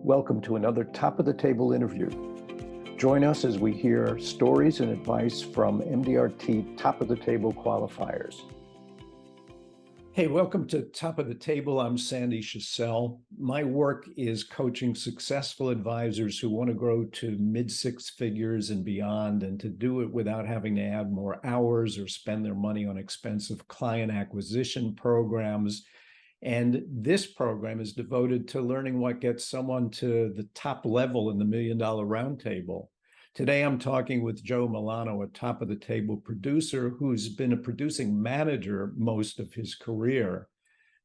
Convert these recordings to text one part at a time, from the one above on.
Welcome to another Top of the Table interview. Join us as we hear stories and advice from MDRT Top of the Table qualifiers. Hey, welcome to Top of the Table. I'm Sandy Schussel. My work is coaching successful advisors who want to grow to mid-six figures and beyond, and to do it without having to add more hours or spend their money on expensive client acquisition programs. And this program is devoted to learning what gets someone to the top level in the $1 Million Roundtable. Today, I'm talking with Joe Milano, a top of the table producer who's been a producing manager most of his career.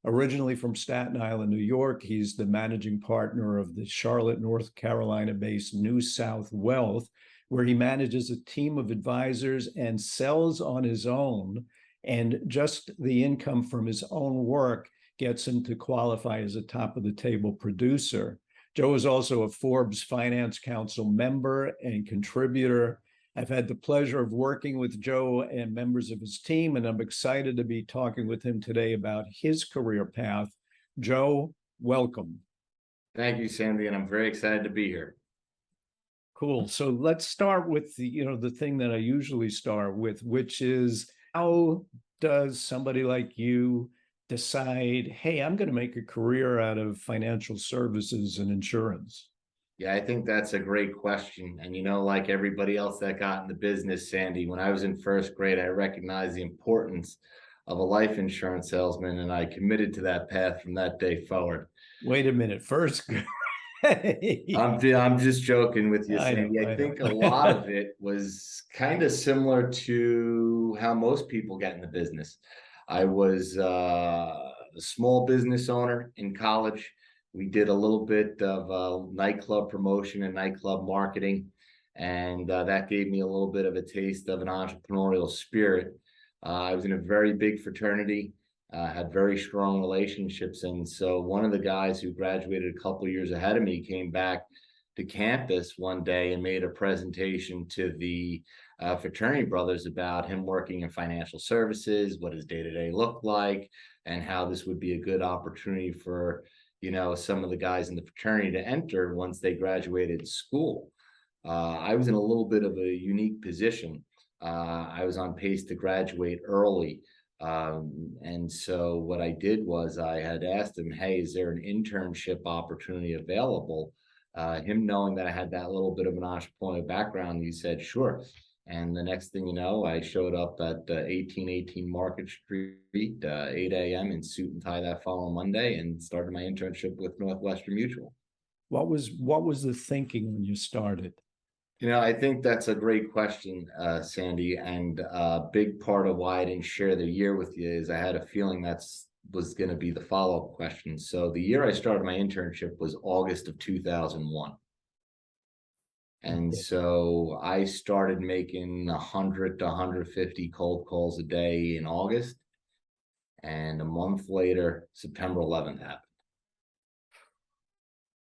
Originally from Staten Island, New York, he's the managing partner of the Charlotte, North Carolina-based New South Wealth, where he manages a team of advisors and sells on his own. And just the income from his own work gets him to qualify as a top of the table producer. Joe is also a Forbes Finance Council member and contributor. I've had the pleasure of working with Joe and members of his team, and I'm excited to be talking with him today about his career path. Joe, welcome. Thank you, Sandy, and I'm very excited to be here. Cool. So let's start with the thing that I usually start with, which is, how does somebody like you decide, hey, I'm going to make a career out of financial services and insurance? Yeah, I think that's a great question. And, like everybody else that got in the business, Sandy, when I was in first grade, I recognized the importance of a life insurance salesman, and I committed to that path from that day forward. Wait a minute, first grade. I'm just joking with you, Sandy. I think a lot of it was kind of similar to how most people get in the business. I was a small business owner in college. We did a little bit of nightclub promotion and nightclub marketing, and that gave me a little bit of a taste of an entrepreneurial spirit. I was in a very big fraternity, had very strong relationships, and so one of the guys who graduated a couple of years ahead of me came back to campus one day and made a presentation to the fraternity brothers about him working in financial services, what his day-to-day looked like, and how this would be a good opportunity for some of the guys in the fraternity to enter once they graduated school. I was in a little bit of a unique position. I was on pace to graduate early. And so what I did was I had asked him, hey, is there an internship opportunity available? Him knowing that I had that little bit of an entrepreneurial background, he said, sure. And the next thing you know, I showed up at 1818 Market Street, 8 a.m. in suit and tie that following Monday, and started my internship with Northwestern Mutual. What was the thinking when you started? I think that's a great question, Sandy. And a big part of why I didn't share the year with you is I had a feeling was going to be the follow-up question. So the year I started my internship was August of 2001. And so I started making 100 to 150 cold calls a day in August. And a month later, September 11th happened.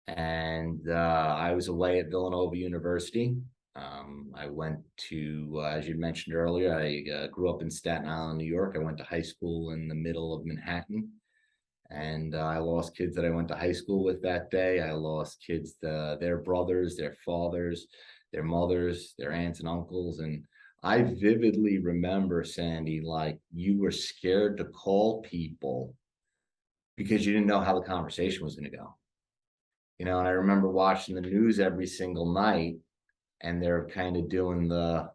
And I was away at Villanova University. I went to, as you mentioned earlier, I grew up in Staten Island, New York. I went to high school in the middle of Manhattan. And I lost kids that I went to high school with that day. I lost kids, their brothers, their fathers, their mothers, their aunts and uncles. And I vividly remember, Sandy, like you were scared to call people because you didn't know how the conversation was going to go. And I remember watching the news every single night, and they're kind of doing the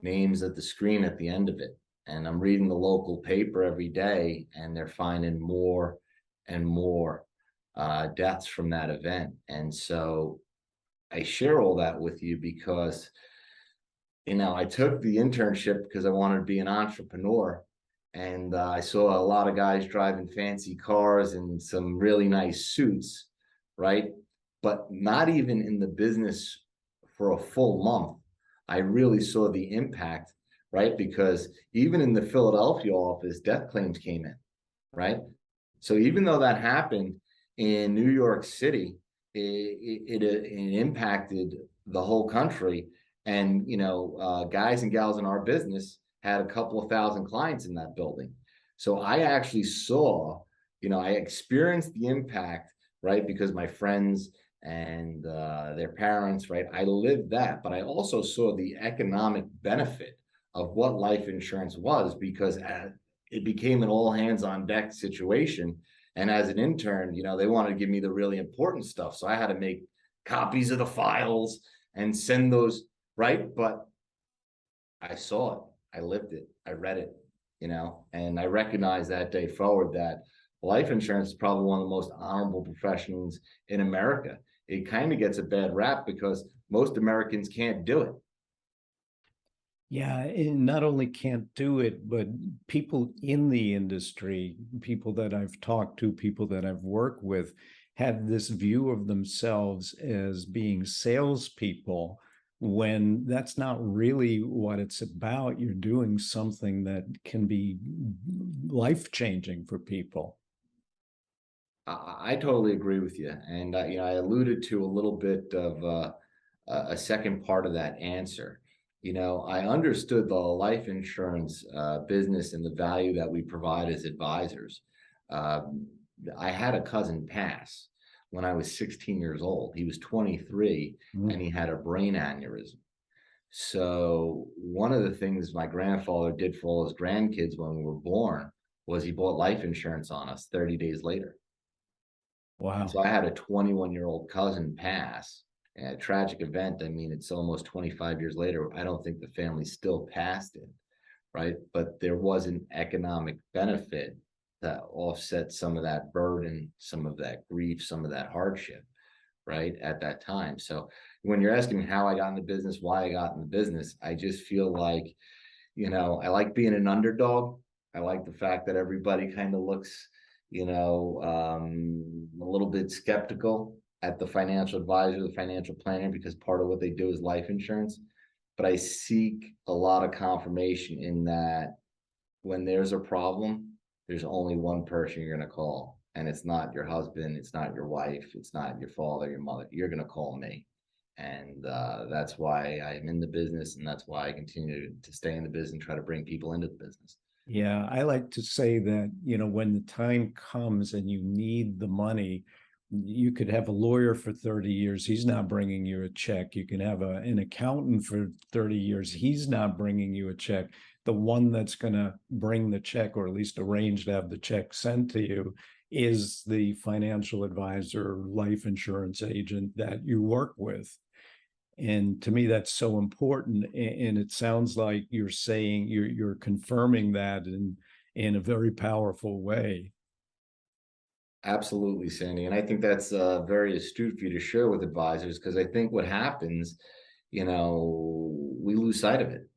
names at the screen at the end of it. And I'm reading the local paper every day, and they're finding more and more deaths from that event. And so I share all that with you because, I took the internship because I wanted to be an entrepreneur. And I saw a lot of guys driving fancy cars and some really nice suits, right? But not even in the business for a full month, I really saw the impact, right? Because even in the Philadelphia office, death claims came in, right? So even though that happened in New York City, it impacted the whole country. And, guys and gals in our business had a couple of thousand clients in that building. So I actually saw, I experienced the impact, right? Because my friends and their parents, right? I lived that, but I also saw the economic benefit of what life insurance was, because it became an all hands on deck situation. And as an intern, they wanted to give me the really important stuff. So I had to make copies of the files and send those, right? But I saw it, I lived it, I read it, and I recognized that day forward that life insurance is probably one of the most honorable professions in America. It kind of gets a bad rap because most Americans can't do it. Yeah, and not only can't do it, but people in the industry, people that I've talked to, people that I've worked with, have this view of themselves as being salespeople when that's not really what it's about. You're doing something that can be life-changing for people. I totally agree with you. And, I alluded to a little bit of a second part of that answer. I understood the life insurance business and the value that we provide as advisors. Um, I had a cousin pass when I was 16 years old. He was 23 and he had a brain aneurysm. So one of the things my grandfather did for all his grandkids when we were born was he bought life insurance on us 30 days later. Wow. So I had a 21-year-old cousin pass, a tragic event. I mean, it's almost 25 years later. I don't think the family still passed it, right? But there was an economic benefit that offset some of that burden, some of that grief, some of that hardship, right, at that time. So when you're asking me how I got in the business, why I got in the business, I just feel like, I like being an underdog. I like the fact that everybody kind of looks, a little bit skeptical at the financial advisor, the financial planner, because part of what they do is life insurance. But I seek a lot of confirmation in that when there's a problem, there's only one person you're going to call. And it's not your husband, it's not your wife, it's not your father, your mother. You're going to call me. And that's why I'm in the business. And that's why I continue to stay in the business and try to bring people into the business. Yeah, I like to say that, when the time comes and you need the money, you could have a lawyer for 30 years. He's not bringing you a check. You can have an accountant for 30 years. He's not bringing you a check. The one that's going to bring the check, or at least arrange to have the check sent to you, is the financial advisor, life insurance agent that you work with. And to me, that's so important. And it sounds like you're saying you're confirming that in a very powerful way. Absolutely, Sandy. And I think that's very astute for you to share with advisors, because I think what happens, we lose sight of it.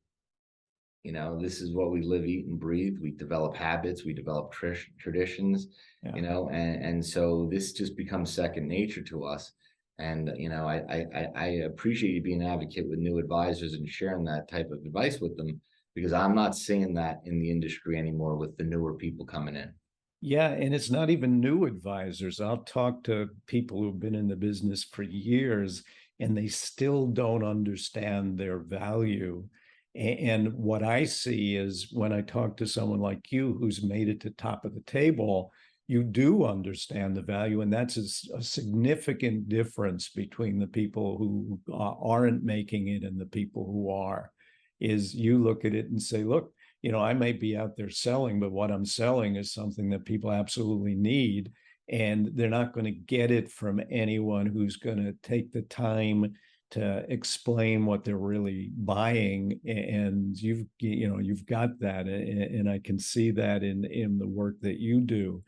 This is what we live, eat, and breathe. We develop habits, we develop traditions, Yeah. and so this just becomes second nature to us. And I appreciate you being an advocate with new advisors and sharing that type of advice with them, because I'm not seeing that in the industry anymore with the newer people coming in. Yeah, and it's not even new advisors. I'll talk to people who've been in the business for years and they still don't understand their value. And what I see is when I talk to someone like you who's made it to top of the table, you do understand the value. And that's a significant difference between the people who aren't making it and the people who are, is you look at it and say, look, I might be out there selling, but what I'm selling is something that people absolutely need. And they're not going to get it from anyone who's going to take the time to explain what they're really buying. And you've got that. And I can see that in the work that you do.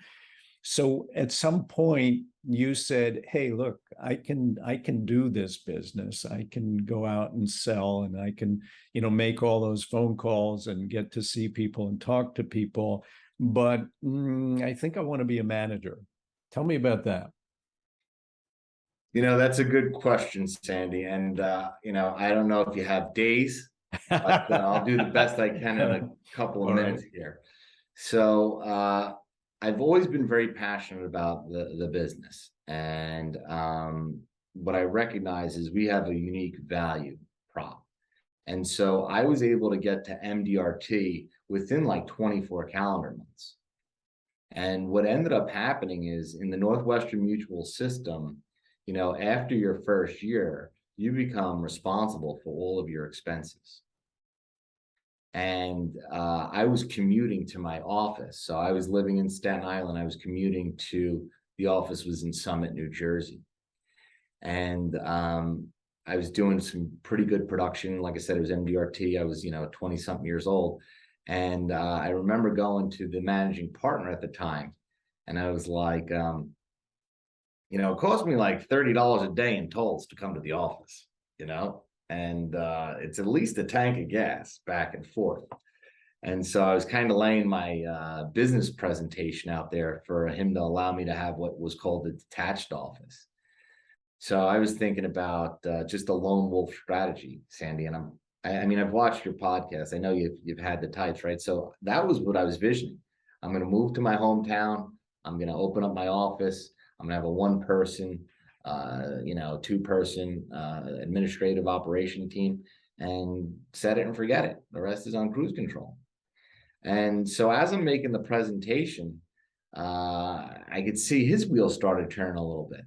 So at some point you said, hey, look, I can do this business. I can go out and sell, and I can, make all those phone calls and get to see people and talk to people. But I think I want to be a manager. Tell me about that. That's a good question, Sandy. And, I don't know if you have days, but I'll do the best I can in a couple of All right. minutes here. So I've always been very passionate about the business. And what I recognize is we have a unique value prop. And so I was able to get to MDRT within like 24 calendar months. And what ended up happening is in the Northwestern Mutual system, after your first year, you become responsible for all of your expenses. And I was commuting to my office. So I was living in Staten Island. I was commuting to the office was in Summit, New Jersey. And I was doing some pretty good production. Like I said, it was MDRT. I was, 20 something years old. And I remember going to the managing partner at the time. And I was like, it cost me like $30 a day in tolls to come to the office, and it's at least a tank of gas back and forth. And so I was kind of laying my business presentation out there for him to allow me to have what was called the detached office. So I was thinking about just a lone wolf strategy, Sandy. And I've watched your podcast. I know you've had the types, right? So that was what I was visioning. I'm going to move to my hometown. I'm going to open up my office. I'm going to have a one person, 2-person administrative operation team, and set it and forget it. The rest is on cruise control. And so as I'm making the presentation, I could see his wheels started turning a little bit,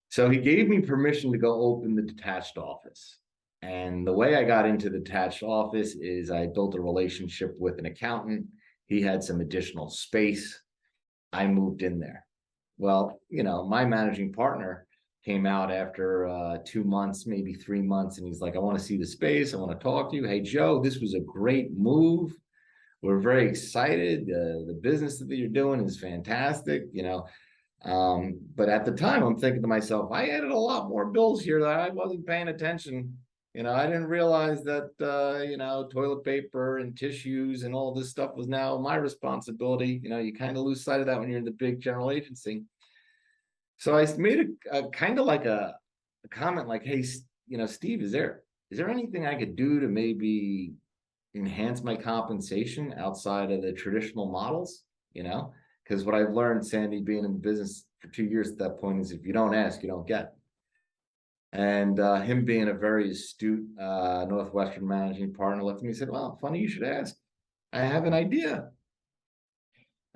So he gave me permission to go open the detached office. And the way I got into the detached office is I built a relationship with an accountant. He had some additional space. I moved in there. Well, my managing partner came out after 2 months, maybe 3 months, and he's like, I want to see the space. I want to talk to you. Hey, Joe, this was a great move. We're very excited. The business that you're doing is fantastic, but at the time, I'm thinking to myself, I added a lot more bills here that I wasn't paying attention. I didn't realize that, toilet paper and tissues and all this stuff was now my responsibility. You kind of lose sight of that when you're in the big general agency. So I made a kind of like a comment like, hey, Steve, is there anything I could do to maybe enhance my compensation outside of the traditional models? Because what I've learned, Sandy, being in business for 2 years at that point, is if you don't ask, you don't get. And him being a very astute Northwestern managing partner looked at me and said, well, funny you should ask. I have an idea.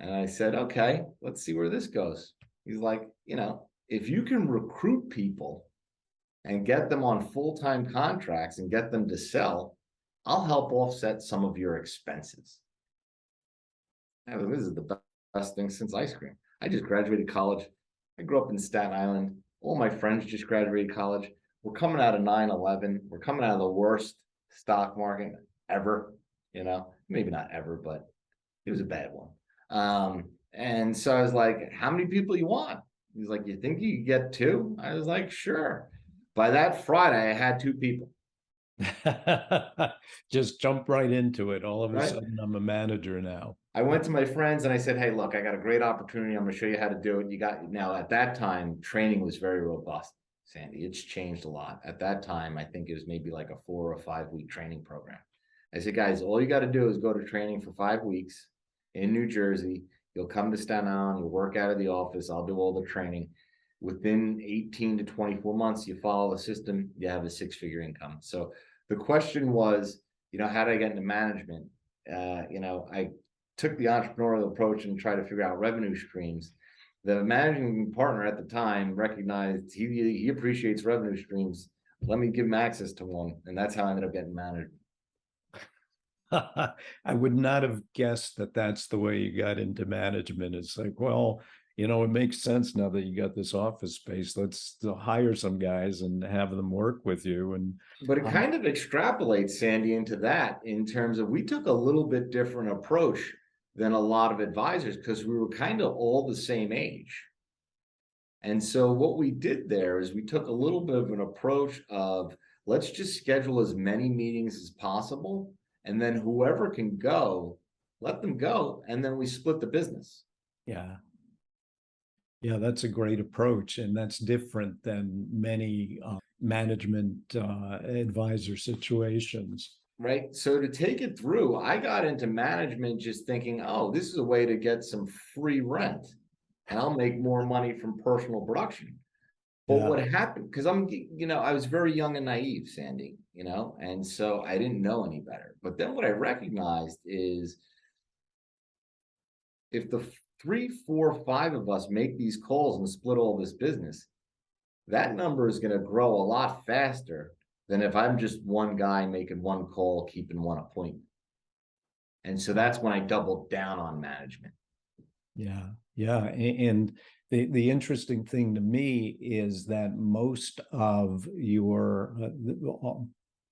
And I said, okay, let's see where this goes. He's like, if you can recruit people and get them on full-time contracts and get them to sell, I'll help offset some of your expenses. This is the best thing since ice cream. I just graduated college. I grew up in Staten Island. All my friends just graduated college. We're coming out of 9/11. We're coming out of the worst stock market ever, maybe not ever, but it was a bad one. And so I was like, how many people you want? He's like, you think you could get 2? I was like, sure. By that Friday, I had 2 people. Just jump right into it. All of a sudden, I'm a manager now. I went to my friends and I said, hey, look, I got a great opportunity. I'm going to show you how to do it. Now, at that time, training was very robust, Sandy. It's changed a lot. At that time, I think it was maybe like a 4 or 5 week training program. I said, guys, all you got to do is go to training for 5 weeks in New Jersey. You'll come to Staten Island. You'll work out of the office. I'll do all the training. Within 18 to 24 months, you follow the system, you have a 6-figure income. So the question was, how did I get into management? I took the entrepreneurial approach and tried to figure out revenue streams. The managing partner at the time recognized he appreciates revenue streams. Let me give him access to one. And that's how I ended up getting management. I would not have guessed that that's the way you got into management. It's like, well, it makes sense now that you got this office space. Let's hire some guys and have them work with you. But it kind of extrapolates, Sandy, into that in terms of we took a little bit different approach than a lot of advisors because we were kind of all the same age. And so what we did there is we took a little bit of an approach of let's just schedule as many meetings as possible. And then whoever can go, let them go. And then we split the business. Yeah. Yeah, that's a great approach. And that's different than many management advisor situations. Right. So to take it through, I got into management just thinking, oh, this is a way to get some free rent and I'll make more money from personal production. But what happened, because I was very young and naive, Sandy, and so I didn't know any better. But then what I recognized is if the 3, 4, 5 of us make these calls and split all this business, that number is going to grow a lot faster than if I'm just one guy making one call, keeping one appointment. And so that's when I doubled down on management. Yeah, yeah. And the interesting thing to me is that most of your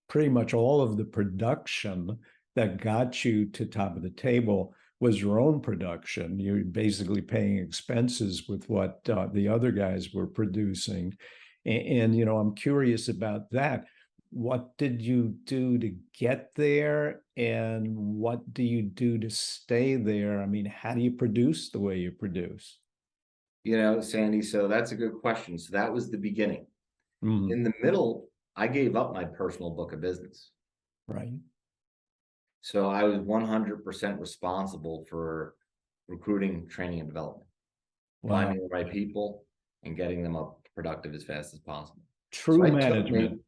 pretty much all of the production that got you to top of the table was your own production. You're basically paying expenses with what the other guys were producing. And, I'm curious about that. What did you do to get there, and what do you do to stay there? I mean, how do you produce the way you produce? Sandy, so that's a good question. So that was the beginning. Mm, In the middle, I gave up my personal book of business. right. So I was 100% responsible for recruiting, training, and development, Wow. finding the right people and getting them up productive as fast as possible. So True management.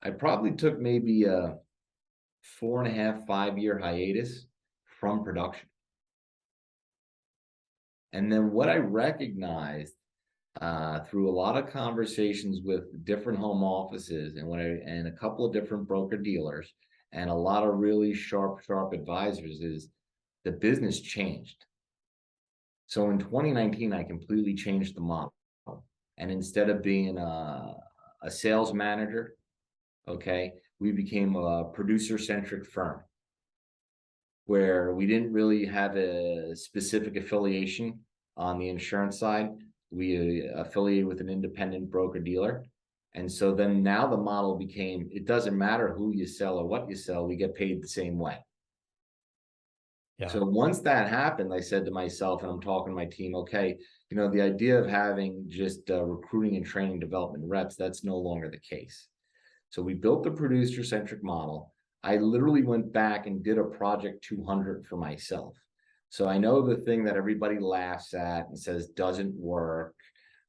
I probably took maybe a 4.5, 5 year hiatus from production. And then what I recognized through a lot of conversations with different home offices and a couple of different broker dealers and a lot of really sharp advisors is the business changed. So in 2019, I completely changed the model. And instead of being a sales manager, okay, we became a producer centric firm where we didn't really have a specific affiliation on the insurance side. We affiliated with an independent broker dealer. And so then now the model became, it doesn't matter who you sell or what you sell, we get paid the same way. Yeah. So once that happened, I said to myself, and I'm talking to my team, okay, the idea of having just recruiting and training development reps, that's no longer the case. So we built the producer centric model. I literally went back and did a project 200 for myself. So I know the thing that everybody laughs at and says doesn't work,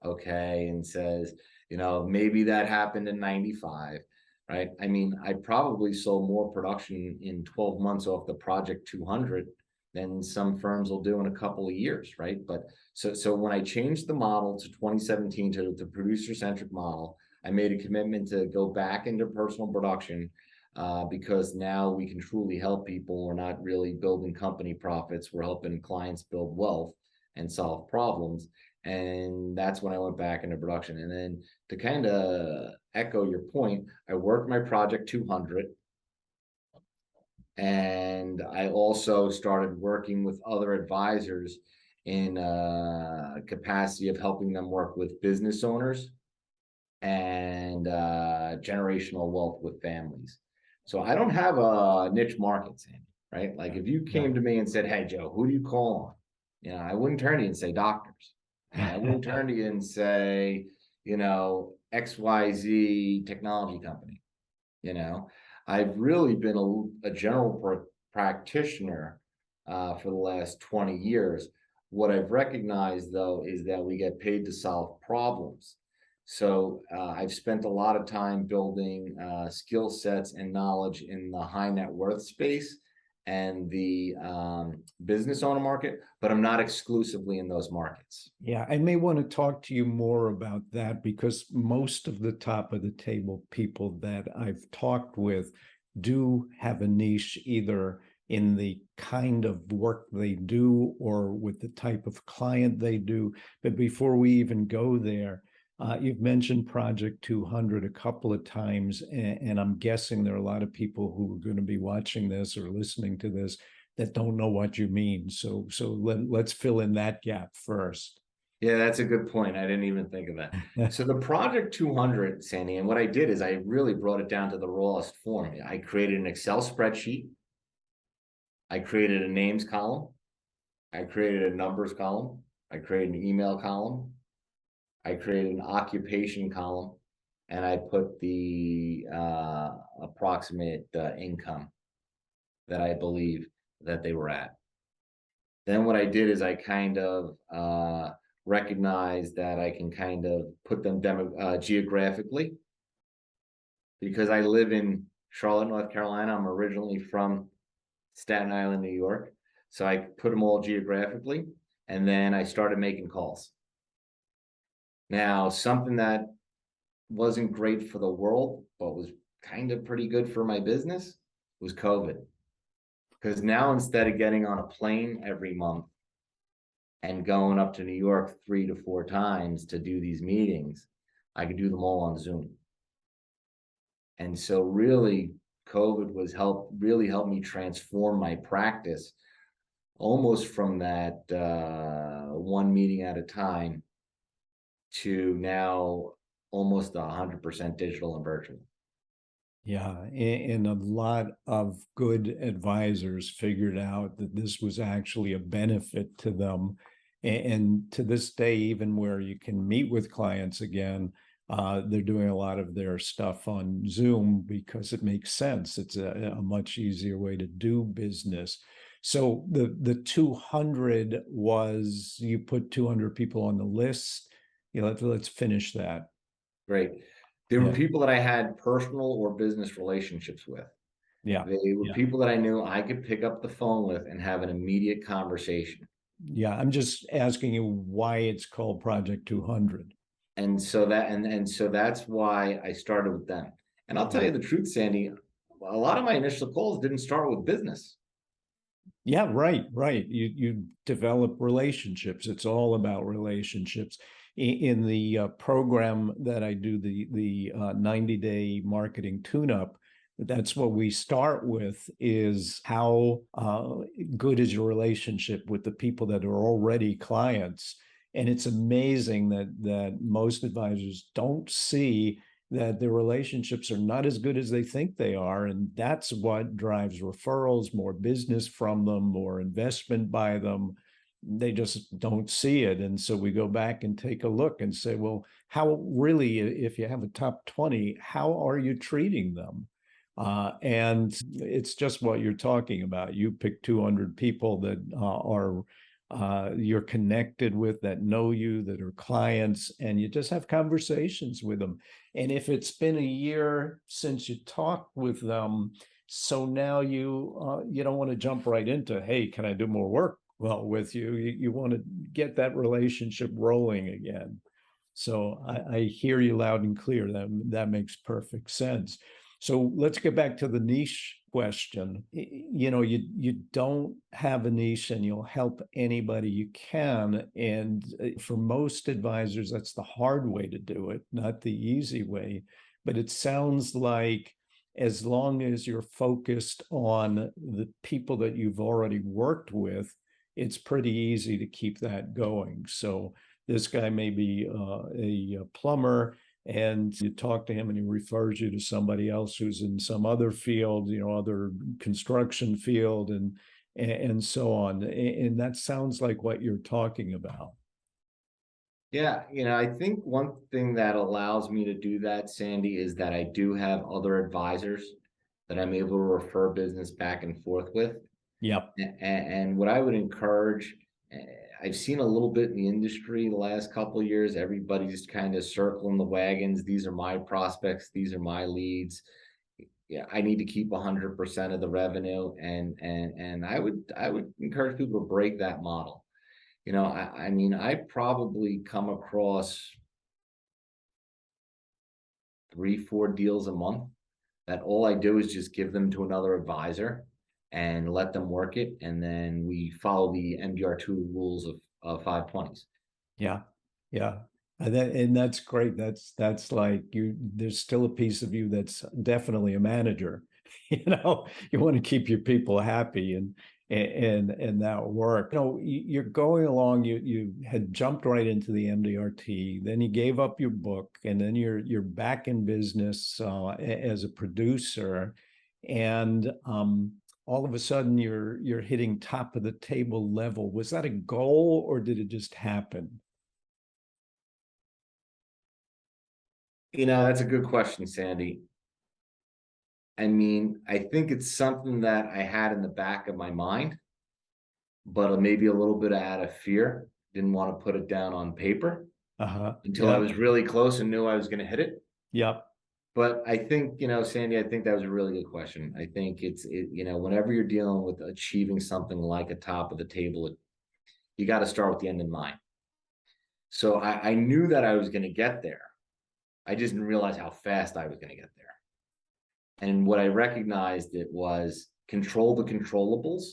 okay, and says, maybe that happened in 95, right? I mean, I probably sold more production in 12 months off the project 200 than some firms will do in a couple of years, right? But so when I changed the model to 2017 to the producer centric model, I made a commitment to go back into personal production because now we can truly help people. We're not really building company profits. We're helping clients build wealth and solve problems. And that's when I went back into production. And then to kind of echo your point, I worked my project 200. And I also started working with other advisors in capacity of helping them work with business owners and generational wealth with families. So I don't have a niche market, Sandy, right? Like if you came to me and said, hey, Joe, who do you call on? I wouldn't turn to you and say doctors. I wouldn't turn to you and say, XYZ technology company. I've really been a general practitioner for the last 20 years. What I've recognized, though, is that we get paid to solve problems. So I've spent a lot of time building skill sets and knowledge in the high net worth space and the business owner market, but I'm not exclusively in those markets. Yeah, I may want to talk to you more about that because most of the top of the table people that I've talked with do have a niche either in the kind of work they do or with the type of client they do. But before we even go there, you've mentioned Project 200 a couple of times, and I'm guessing there are a lot of people who are going to be watching this or listening to this that don't know what you mean. So let's fill in that gap first. Yeah, that's a good point. I didn't even think of that. So the Project 200, Sandy, and what I did is I really brought it down to the rawest form. I created an Excel spreadsheet. I created a names column. I created a numbers column. I created an email column. I created an occupation column, and I put the approximate income that I believe that they were at. Then what I did is I kind of recognized that I can kind of put them geographically because I live in Charlotte, North Carolina. I'm originally from Staten Island, New York. So I put them all geographically. And then I started making calls. Now, something that wasn't great for the world, but was kind of pretty good for my business was COVID. Because now instead of getting on a plane every month and going up to New York 3 to 4 times to do these meetings, I could do them all on Zoom. And so really COVID was really helped me transform my practice almost from that one meeting at a time to now almost 100% digital and virtual. Yeah, and a lot of good advisors figured out that this was actually a benefit to them. And to this day, even where you can meet with clients again, they're doing a lot of their stuff on Zoom because it makes sense. It's a much easier way to do business. So the 200 was, you put 200 people on the list. Let's finish that. Great. There were Yeah, people that I had personal or business relationships with. yeah, They were yeah. people that I knew I could pick up the phone with and have an immediate conversation. Yeah, I'm just asking you why it's called Project 200. And so that's why I started with them. And I'll tell Yeah. you the truth, Sandy, a lot of my initial calls didn't start with business. Yeah, right, right. You develop relationships. It's all about relationships. In the program that I do, the 90-day marketing tune-up, that's what we start with is how good is your relationship with the people that are already clients. And it's amazing that most advisors don't see that their relationships are not as good as they think they are. And that's what drives referrals, more business from them, more investment by them. They just don't see it. And so we go back and take a look and say, well, how really, if you have a top 20, how are you treating them? And it's just what you're talking about. You pick 200 people that are you're connected with, that know you, that are clients, and you just have conversations with them. And if it's been a year since you talked with them, so now you don't want to jump right into, hey, can I do more work with you? You want to get that relationship rolling again. So I hear you loud and clear. That makes perfect sense. So let's get back to the niche question. You don't have a niche and you'll help anybody you can. And for most advisors, that's the hard way to do it, not the easy way. But it sounds like as long as you're focused on the people that you've already worked with, it's pretty easy to keep that going. So this guy may be a plumber, and you talk to him and he refers you to somebody else who's in some other field, other construction field, and so on. And that sounds like what you're talking about. Yeah, I think one thing that allows me to do that, Sandy, is that I do have other advisors that I'm able to refer business back and forth with. Yep. And what I would encourage, eh, I've seen a little bit in the industry the last couple of years. Everybody's kind of circling the wagons. These are my prospects. These are my leads. Yeah, I need to keep 100% of the revenue, and I would encourage people to break that model. I mean, I probably come across 3, 4 deals a month that all I do is just give them to another advisor and let them work it. And then we follow the MDR2 rules of 520s. Yeah. Yeah. And that's great. That's like there's still a piece of you that's definitely a manager. You want to keep your people happy and that work. You're going along, you had jumped right into the MDRT, then you gave up your book, and then you're back in business as a producer. And all of a sudden you're hitting top of the table level. Was that a goal or did it just happen? That's a good question, Sandy. I mean, I think it's something that I had in the back of my mind, but maybe a little bit out of fear. Didn't want to put it down on paper Uh-huh. until I Yep. was really close and knew I was going to hit it. Yep. But I think, Sandy, I think that was a really good question. I think whenever you're dealing with achieving something like a top of the table you got to start with the end in mind. So I knew that I was going to get there. I just didn't realize how fast I was going to get there. And what I recognized it was control the controllables.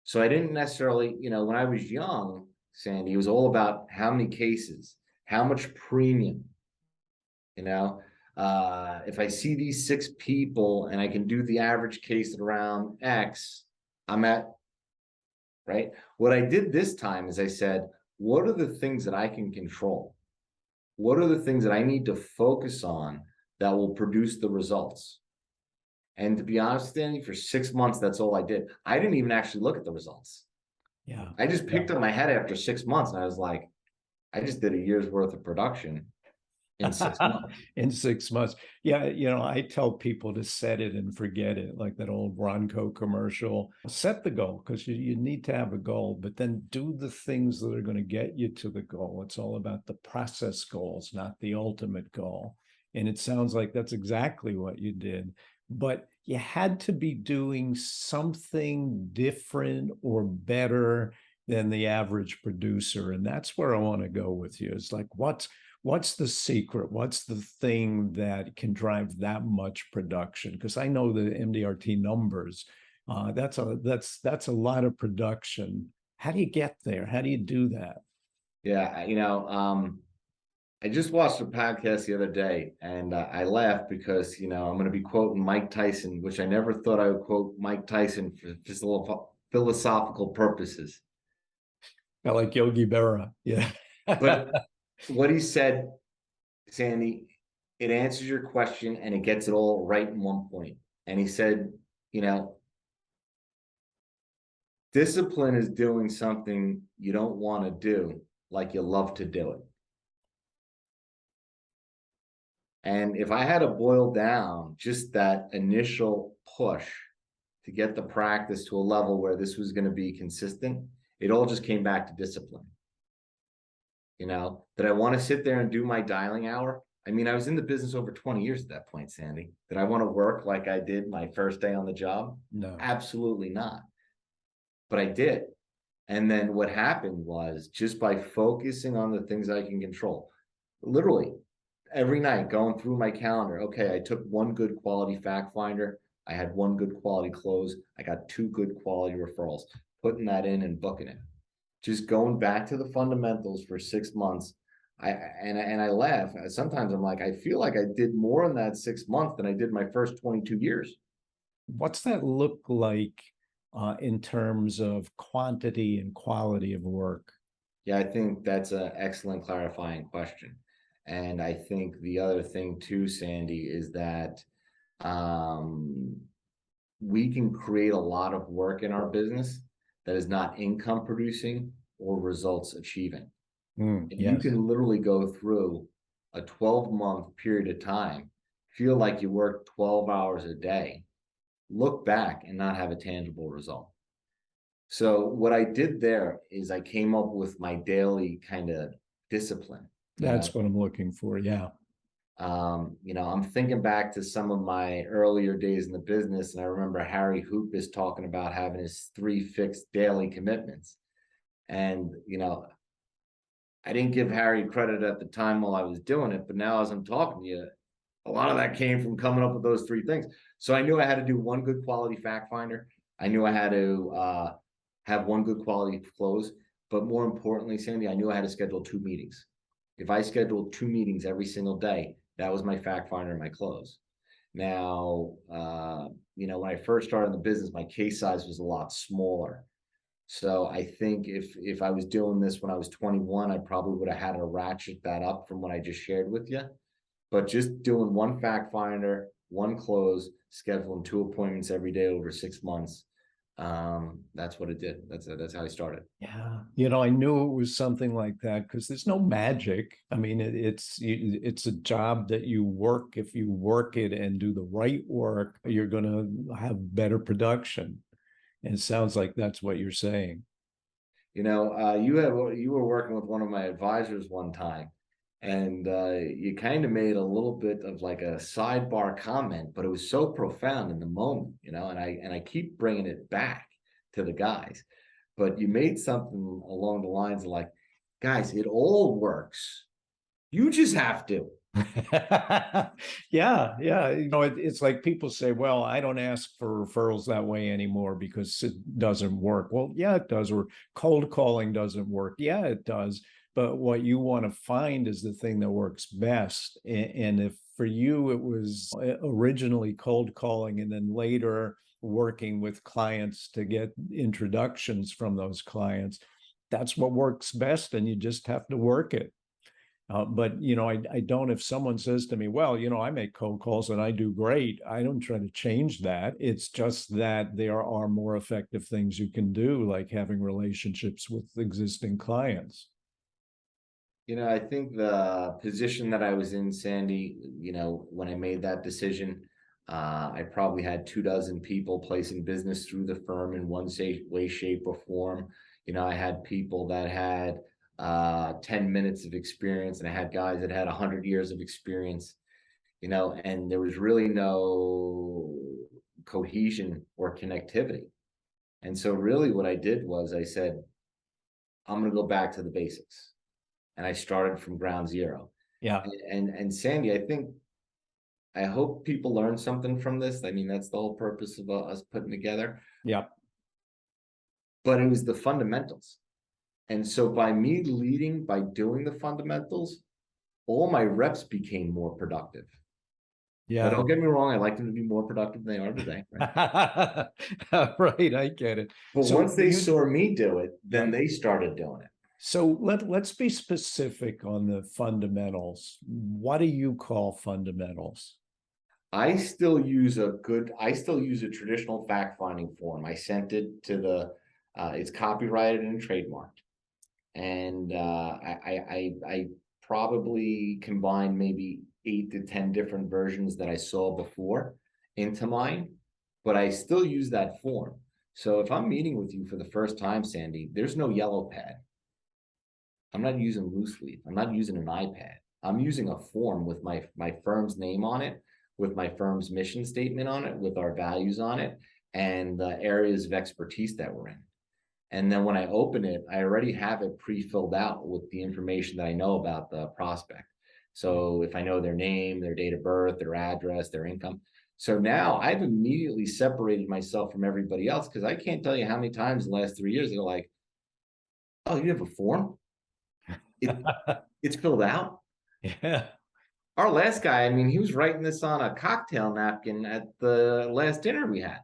So I didn't necessarily, when I was young, Sandy, it was all about how many cases, how much premium, you know. If I see these 6 people and I can do the average case at around X, I'm at, right? What I did this time is I said, what are the things that I can control? What are the things that I need to focus on that will produce the results? And to be honest, Danny, for 6 months, that's all I did. I didn't even actually look at the results. Yeah. I just picked up my head after 6 months, and I was like, I just did a year's worth of production in 6 months. In 6 months. Yeah, I tell people to set it and forget it, like that old Ronco commercial. Set the goal because you need to have a goal, but then do the things that are going to get you to the goal. It's all about the process goals, not the ultimate goal. And it sounds like that's exactly what you did. But you had to be doing something different or better than the average producer. And that's where I want to go with you. It's like, what's the secret? What's the thing that can drive that much production? Because I know the MDRT numbers. That's a lot of production. How do you get there? How do you do that? Yeah, I just watched a podcast the other day, and I laughed because I'm going to be quoting Mike Tyson, which I never thought I would quote Mike Tyson for just philosophical purposes. I like Yogi Berra. Yeah. But what he said, Sandy, it answers your question and it gets it all right in one point. And he said, you know, discipline is doing something you don't want to do, like you love to do it. And if I had to boil down just that initial push to get the practice to a level where this was going to be consistent, it all just came back to discipline. Did I want to sit there and do my dialing hour? I mean, I was in the business over 20 years at that point, Sandy. Did I want to work like I did my first day on the job? No. Absolutely not. But I did. And then what happened was just by focusing on the things I can control, literally every night going through my calendar. Okay, I took one good quality fact finder. I had one good quality close. I got 2 good quality referrals, putting that in and booking it. Just going back to the fundamentals for 6 months. I laugh. Sometimes I'm like, I feel like I did more in that 6 months than I did my first 22 years. What's that look like in terms of quantity and quality of work? Yeah, I think that's an excellent clarifying question. And I think the other thing too, Sandy, is that um, we can create a lot of work in our business that is not income producing or results achieving. And you Yes. can literally go through a 12-month period of time, feel like you work 12 hours a day, look back and not have a tangible result. So what I did there is I came up with my daily kind of discipline. That's what I'm looking for. Yeah. I'm thinking back to some of my earlier days in the business, and I remember Harry Hoop is talking about having his 3 fixed daily commitments. And I didn't give Harry credit at the time while I was doing it, but now as I'm talking to you, a lot of that came from coming up with those 3 things. So I knew I had to do one good quality fact finder. I knew I had to have one good quality close, but more importantly, Sandy, I knew I had to schedule 2 meetings. If I scheduled 2 meetings every single day, that was my fact finder and my close. Now, when I first started in the business, my case size was a lot smaller. So I think if I was doing this when I was 21, I probably would have had to ratchet that up from what I just shared with you. But just doing one fact finder, one close, scheduling 2 appointments every day over 6 months. That's what it did. That's how I started. Yeah. I knew it was something like that because there's no magic. I mean, it's a job that you work. If you work it and do the right work, you're going to have better production. And it sounds like that's what you're saying. You were working with one of my advisors one time, and you kind of made a little bit of like a sidebar comment, but it was so profound in the moment, and I keep bringing it back to the guys. but you made something along the lines of like, guys, it all works. You just have to. Yeah, yeah. It's like people say, well, I don't ask for referrals that way anymore because it doesn't work. Well, yeah, it does. Or cold calling doesn't work. Yeah, it does. But what you want to find is the thing that works best. And if for you it was originally cold calling and then later working with clients to get introductions from those clients, that's what works best. And you just have to work it. But I don't. If someone says to me, "Well, I make cold calls and I do great," I don't try to change that. It's just that there are more effective things you can do, like having relationships with existing clients. I think the position that I was in, Sandy, when I made that decision, I probably had 24 people placing business through the firm in one way, shape, or form. I had people that had 10 minutes of experience, and I had guys that had 100 years of experience, and there was really no cohesion or connectivity. And so really what I did was I said, I'm going to go back to the basics. And I started from ground zero. Yeah. And Sandy, I hope people learn something from this. I mean, that's the whole purpose of us putting together. Yeah. But it was the fundamentals. And so by me leading, by doing the fundamentals, all my reps became more productive. Now, Yeah. don't get me wrong, I like them to be more productive than they are today. Right? Right. I get it. But So once they saw me do it, yeah. then they started doing it. So let's be specific on the fundamentals. What do you call fundamentals? I still use a traditional fact finding form. I sent it to it's copyrighted and trademarked. And I probably combined maybe 8 to 10 different versions that I saw before into mine, but I still use that form. So if I'm meeting with you for the first time, Sandy, there's no yellow pad. I'm not using loose leaf. I'm not using an iPad. I'm using a form with my firm's name on it, with my firm's mission statement on it, with our values on it, and the areas of expertise that we're in. And then when I open it, I already have it pre-filled out with the information that I know about the prospect. So if I know their name, their date of birth, their address, their income. So now I've immediately separated myself from everybody else because I can't tell you how many times in the last 3 years they're like, oh, you have a form? It's filled out. Yeah. Our last guy, I mean, he was writing this on a cocktail napkin at the last dinner we had,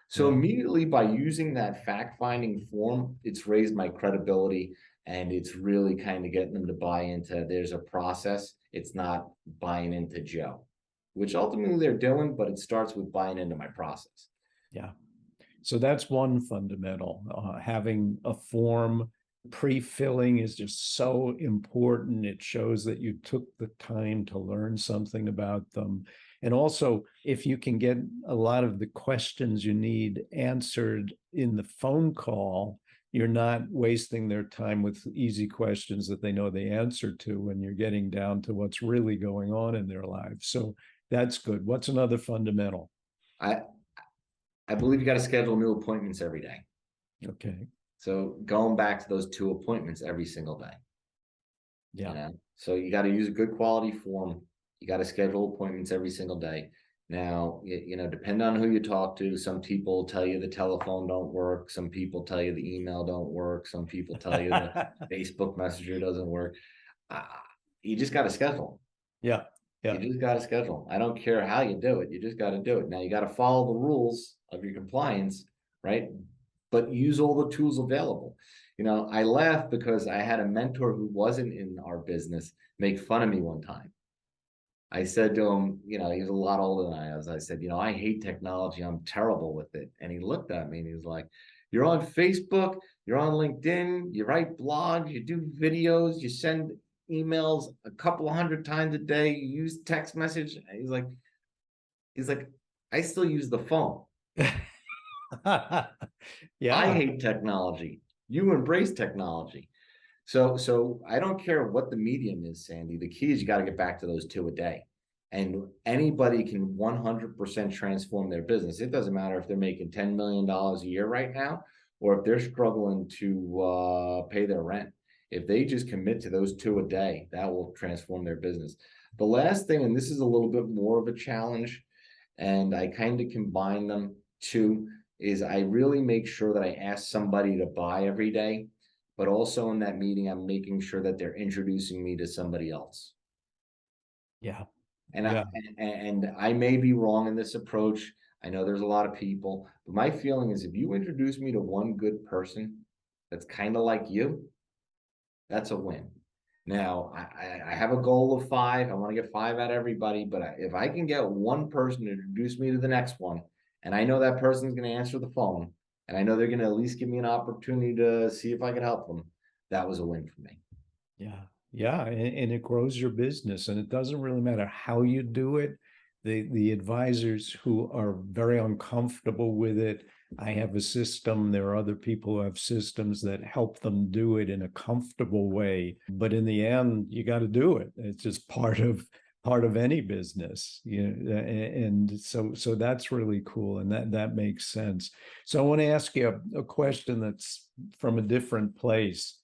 So Yeah. immediately by using that fact-finding form, it's raised my credibility, and it's really kind of getting them to buy into there's a process. It's not buying into Joe, which ultimately they're doing, but it starts with buying into my process. Yeah. So that's one fundamental. Having a form pre-filling is just so important. It shows that you took the time to learn something about them. And also, if you can get a lot of the questions you need answered in the phone call, you're not wasting their time with easy questions that they know the answer to when you're getting down to what's really going on in their lives. So that's good. What's another fundamental? I I believe you got to schedule new appointments every day. Okay. So going back to those 2 appointments every single day. Yeah. So you got to use a good quality form. You got to schedule appointments every single day. Now, depend on who you talk to. Some people tell you the telephone don't work. Some people tell you the email don't work. Some people tell you the Facebook Messenger doesn't work. You just got to schedule. Yeah. Yeah. You just got to schedule. I don't care how you do it. You just got to do it. Now you got to follow the rules of your compliance, right? But use all the tools available. I laughed because I had a mentor who wasn't in our business make fun of me one time. I said to him, he was a lot older than I was. I said, I hate technology. I'm terrible with it. And he looked at me and he was like, you're on Facebook, you're on LinkedIn, you write blogs, you do videos, you send emails a couple of hundred times a day, you use text message. He's like, I still use the phone. Yeah. I hate technology. You embrace technology. So I don't care what the medium is, Sandy. The key is you got to get back to those 2 a day. And anybody can 100% transform their business. It doesn't matter if they're making $10 million a year right now, or if they're struggling to pay their rent. If they just commit to those two a day, that will transform their business. The last thing, and this is a little bit more of a challenge, and I kind of combine them too, is I really make sure that I ask somebody to buy every day, but also in that meeting, I'm making sure that they're introducing me to somebody else. Yeah. And Yeah. I may be wrong in this approach. I know there's a lot of people, but my feeling is if you introduce me to one good person that's kind of like you, that's a win. Now, I have a goal of five. I want to get five out of everybody, but if I can get one person to introduce me to the next one, and I know that person's going to answer the phone, and I know they're going to at least give me an opportunity to see if I can help them, that was a win for me. Yeah. Yeah. And it grows your business. And it doesn't really matter how you do it. The advisors who are very uncomfortable with it, I have a system. There are other people who have systems that help them do it in a comfortable way. But in the end, you got to do it. It's just part of any business. And so that's really cool. And that makes sense. So I want to ask you a question that's from a different place.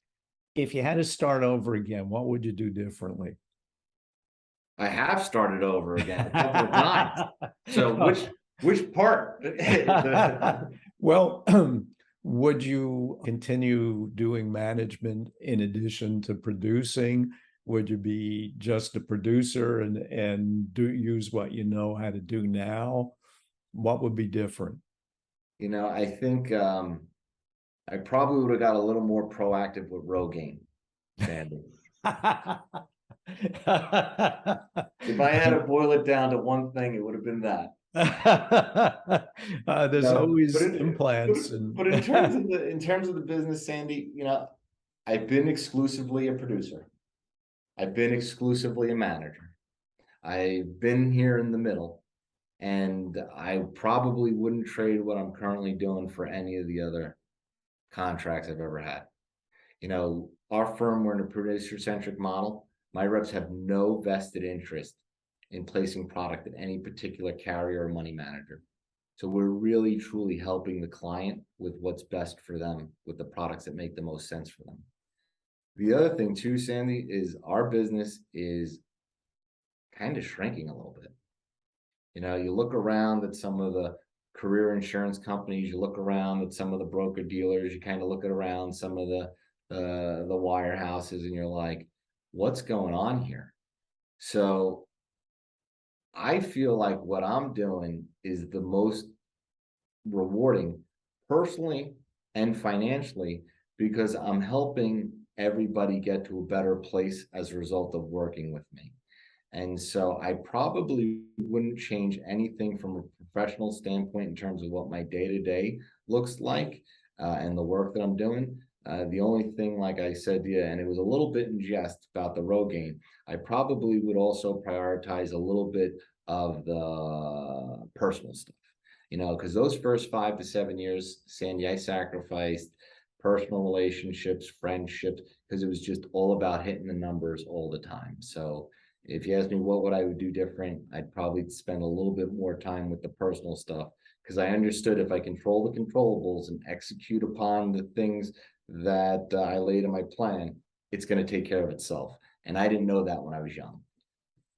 If you had to start over again, what would you do differently? I have started over again a couple of times. So which part? Well, would you continue doing management in addition to producing? Would you be just a producer and use what you know how to do now? What would be different? I think I probably would have got a little more proactive with Rogaine, Sandy. If I had to boil it down to one thing, it would have been that. There's But always implants in terms of the business, Sandy, I've been exclusively a producer. I've been exclusively a manager. I've been here in the middle, and I probably wouldn't trade what I'm currently doing for any of the other contracts I've ever had. Our firm, we're in a producer-centric model. My reps have no vested interest in placing product at any particular carrier or money manager. So we're really, truly helping the client with what's best for them, with the products that make the most sense for them. The other thing too, Sandy, is our business is kind of shrinking a little bit. You look around at some of the career insurance companies, you look around at some of the broker dealers, you kind of look at around some of the wirehouses, and you're like, what's going on here? So I feel like what I'm doing is the most rewarding personally and financially, because I'm helping everybody get to a better place as a result of working with me. And so I probably wouldn't change anything from a professional standpoint in terms of what my day-to-day looks like and the work that I'm doing. The only thing, like I said, yeah, and it was a little bit in jest about the Rogaine, I probably would also prioritize a little bit of the personal stuff, because those first 5 to 7 years, Sandy, I sacrificed personal relationships, friendships, because it was just all about hitting the numbers all the time. So if you ask me what would I would do different, I'd probably spend a little bit more time with the personal stuff, because I understood if I control the controllables and execute upon the things that I laid in my plan, it's going to take care of itself. And I didn't know that when I was young.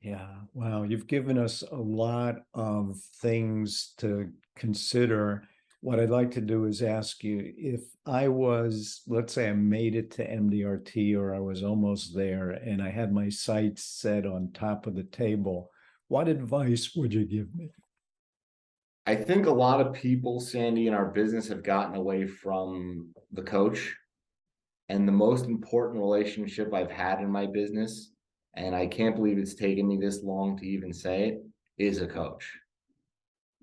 Yeah, wow, you've given us a lot of things to consider. What I'd like to do is ask you if I was, let's say I made it to MDRT or I was almost there and I had my sights set on top of the table, what advice would you give me? I think a lot of people, Sandy, in our business have gotten away from the coach. And the most important relationship I've had in my business, and I can't believe it's taken me this long to even say it, is a coach.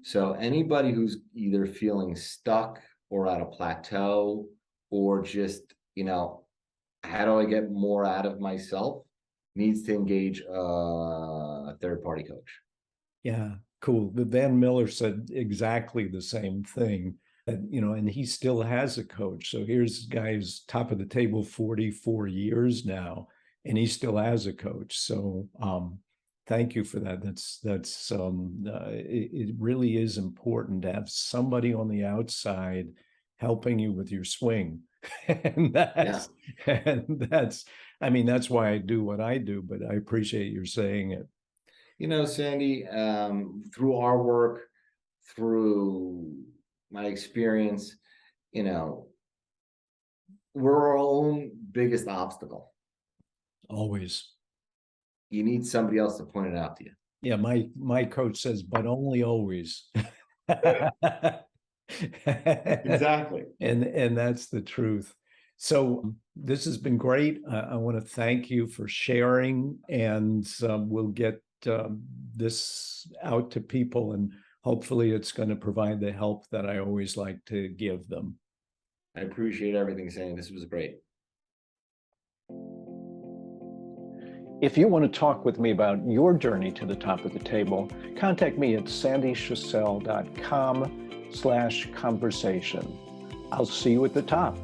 So anybody who's either feeling stuck or at a plateau, or just, how do I get more out of myself, needs to engage a third party coach. Yeah, cool. The Van Miller said exactly the same thing. And he still has a coach. So here's guys top of the table 44 years now, and he still has a coach. So thank you for that. It really is important to have somebody on the outside helping you with your swing. and Yeah. that's I mean, that's why I do what I do, but I appreciate your saying it. Sandy, through our work, through my experience, you know, we're our own biggest obstacle. Always. You need somebody else to point it out to you. Yeah, my coach says, but only always. Exactly. And that's the truth. So this has been great. I want to thank you for sharing, and we'll get this out to people, and hopefully it's going to provide the help that I always like to give them. I appreciate everything, Sandy. This was great. If you want to talk with me about your journey to the top of the table, contact me at sandyschussel.com/conversation. I'll see you at the top.